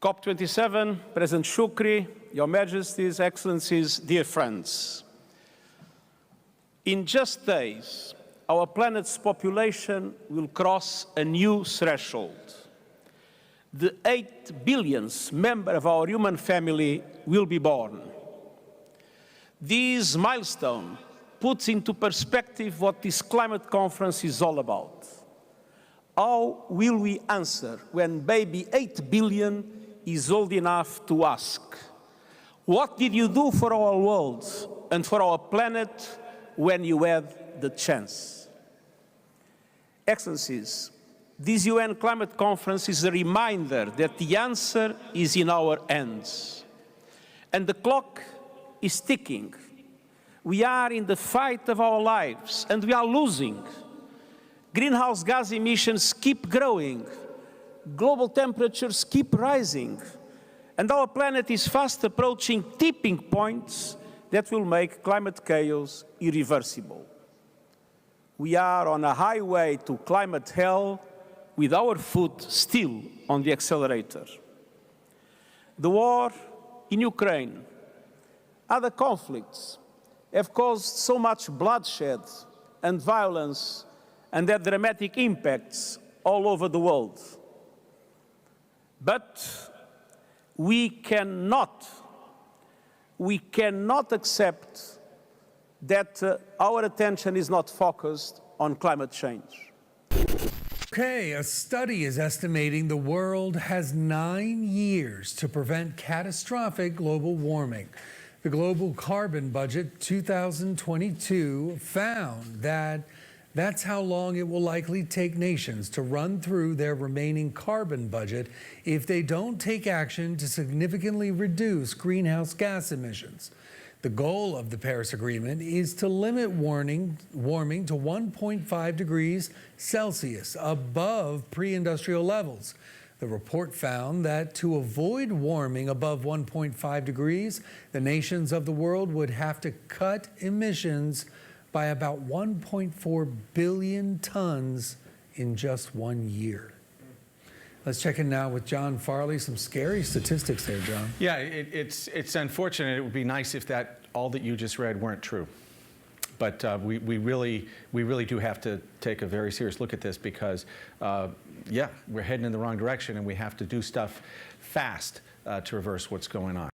COP27, President Shukri, Your Majesties, Excellencies, dear friends. In just days, our planet's population will cross a new threshold. The 8 billionth member of our human family will be born. This milestone puts into perspective what this climate conference is all about. How will we answer when baby 8 billion is old enough to ask, what did you do for our world and for our planet when you had the chance? Excellencies, this UN climate conference is a reminder that the answer is in our hands. And the clock is ticking. We are in the fight of our lives, and we are losing. Greenhouse gas emissions keep growing. Global temperatures keep rising. And our planet is fast approaching tipping points that will make climate chaos irreversible. We are on a highway to climate hell with our foot still on the accelerator. The war in Ukraine, other conflicts have caused so much bloodshed and violence and had dramatic impacts all over the world. But we cannot accept that our attention is not focused on climate change. Okay, a study is estimating the world has 9 years to prevent catastrophic global warming. The Global Carbon Budget 2022 found that that's how long it will likely take nations to run through their remaining carbon budget if they don't take action to significantly reduce greenhouse gas emissions. The goal of the Paris Agreement is to limit warming to 1.5 degrees Celsius above pre-industrial levels. The report found that to avoid warming above 1.5 degrees, the nations of the world would have to cut emissions by about 1.4 billion tons in just 1 year. Let's check in now with John Farley. Some scary statistics there, John. Yeah, it's unfortunate. It would be nice if all that you just read weren't true. But we really do have to take a very serious look at this because, yeah, we're heading in the wrong direction and we have to do stuff fast to reverse what's going on.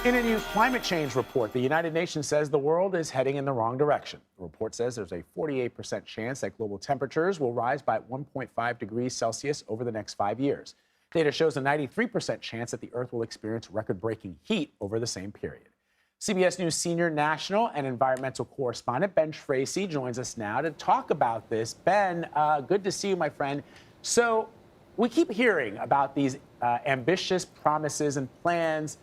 In a new climate change report, the United Nations says the world is heading in the wrong direction. The report says there's a 48% chance that global temperatures will rise by 1.5 degrees Celsius over the next 5 years. Data shows a 93% chance that the Earth will experience record-breaking heat over the same period. CBS News senior national and environmental correspondent Ben Tracy joins us now to talk about this. Ben, good to see you, my friend. So we keep hearing about these ambitious promises and plans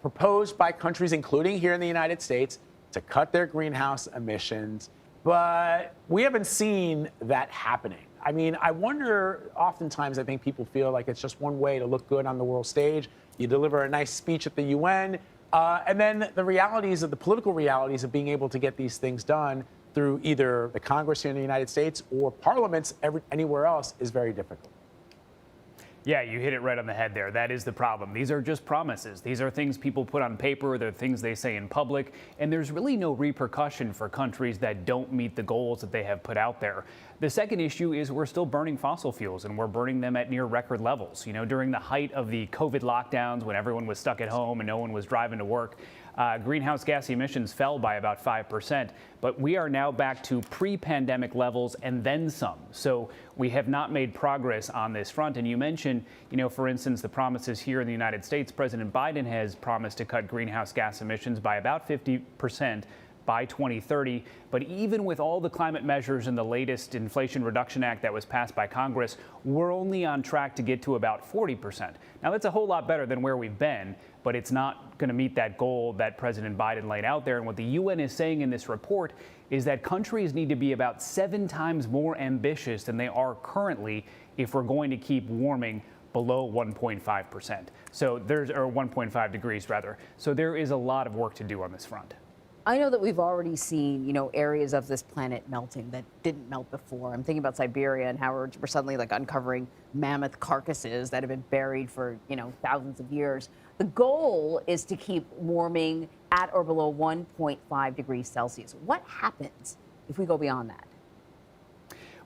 proposed by countries, including here in the United States, to cut their greenhouse emissions, but we haven't seen that happening. I mean, I wonder, oftentimes I think people feel like it's just one way to look good on the world stage. You deliver a nice speech at the UN, and then the political realities of being able to get these things done through either the Congress here in the United States or parliaments anywhere else is very difficult. Yeah, you hit it right on the head there. That is the problem. These are just promises. These are things people put on paper. They're things they say in public. And there's really no repercussion for countries that don't meet the goals that they have put out there. The second issue is we're still burning fossil fuels, and we're burning them at near record levels. You know, during the height of the COVID lockdowns, when everyone was stuck at home and no one was driving to work, greenhouse gas emissions fell by about 5%, but we are now back to pre-pandemic levels and then some. So we have not made progress on this front. And you mentioned, you know, for instance, the promises here in the United States. President Biden has promised to cut greenhouse gas emissions by about 50% by 2030. But even with all the climate measures in the latest Inflation Reduction Act that was passed by Congress, we're only on track to get to about 40%. Now, that's a whole lot better than where we've been, but it's not going to meet that goal that President Biden laid out there. And what the UN is saying in this report is that countries need to be about 7 times more ambitious than they are currently if we're going to keep warming below 1.5%. So or 1.5 degrees rather. So there is a lot of work to do on this front. I know that we've already seen, areas of this planet melting that didn't melt before. I'm thinking about Siberia and how we're suddenly like uncovering mammoth carcasses that have been buried for, thousands of years. The goal is to keep warming at or below 1.5 degrees Celsius. What happens if we go beyond that?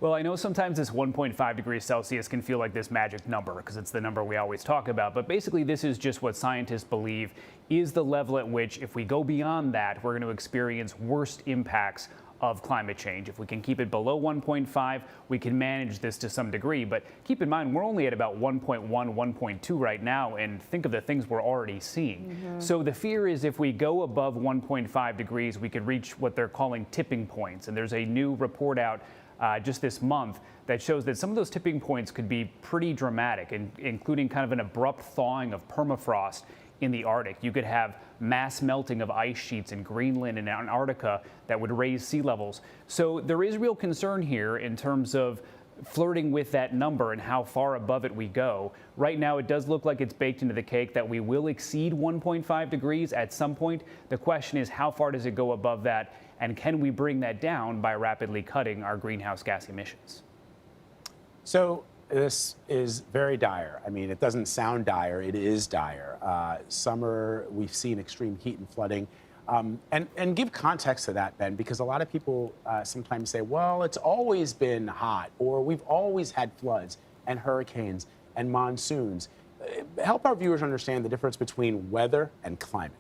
Well, I know sometimes this 1.5 degrees Celsius can feel like this magic number because it's the number we always talk about. But basically, this is just what scientists believe is the level at which, if we go beyond that, we're going to experience worst impacts of climate change. If we can keep it below 1.5, we can manage this to some degree. But keep in mind, we're only at about 1.1, 1.2 right now, and think of the things we're already seeing. So the fear is if we go above 1.5 degrees, we could reach what they're calling tipping points. And there's a new report out just this month that shows that some of those tipping points could be pretty dramatic, including kind of an abrupt thawing of permafrost in the Arctic. You could have mass melting of ice sheets in Greenland and Antarctica that would raise sea levels. So there is real concern here in terms of flirting with that number and how far above it we go. Right now, it does look like it's baked into the cake that we will exceed 1.5 degrees at some point. The question is, how far does it go above that? And can we bring that down by rapidly cutting our greenhouse gas emissions? So this is very dire. I mean, it doesn't sound dire. It is dire. Summer, we've seen extreme heat and flooding. And give context to that, Ben, because a lot of people sometimes say, well, it's always been hot, or we've always had floods and hurricanes and monsoons. Help our viewers understand the difference between weather and climate.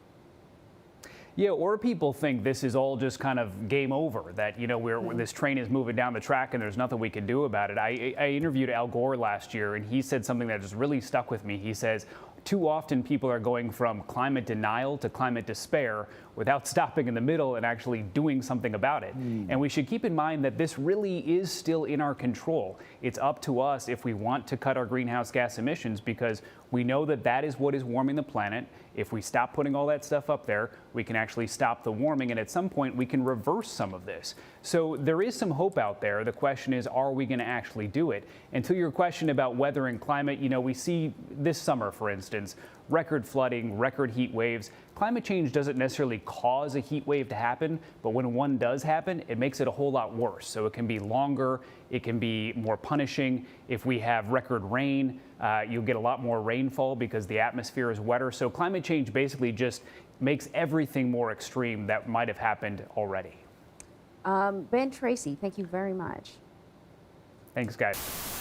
Yeah, or people think this is all just kind of game over, that, this train is moving down the track and there's nothing we can do about it. I interviewed Al Gore last year, and he said something that just really stuck with me. He says, too often people are going from climate denial to climate despair without stopping in the middle and actually doing something about it. And we should keep in mind that this really is still in our control. It's up to us if we want to cut our greenhouse gas emissions, because we know that that is what is warming the planet. If we stop putting all that stuff up there, we can actually stop the warming, and at some point we can reverse some of this. So there is some hope out there. The question is, are we going to actually do it? And to your question about weather and climate, we see this summer, for instance, record flooding, record heat waves. Climate change doesn't necessarily cause a heat wave to happen, but when one does happen, it makes it a whole lot worse. So it can be longer, it can be more punishing. If we have record rain, you'll get a lot more rainfall because the atmosphere is wetter. So climate change basically just makes everything more extreme that might have happened already. Ben Tracy, thank you very much. Thanks, guys.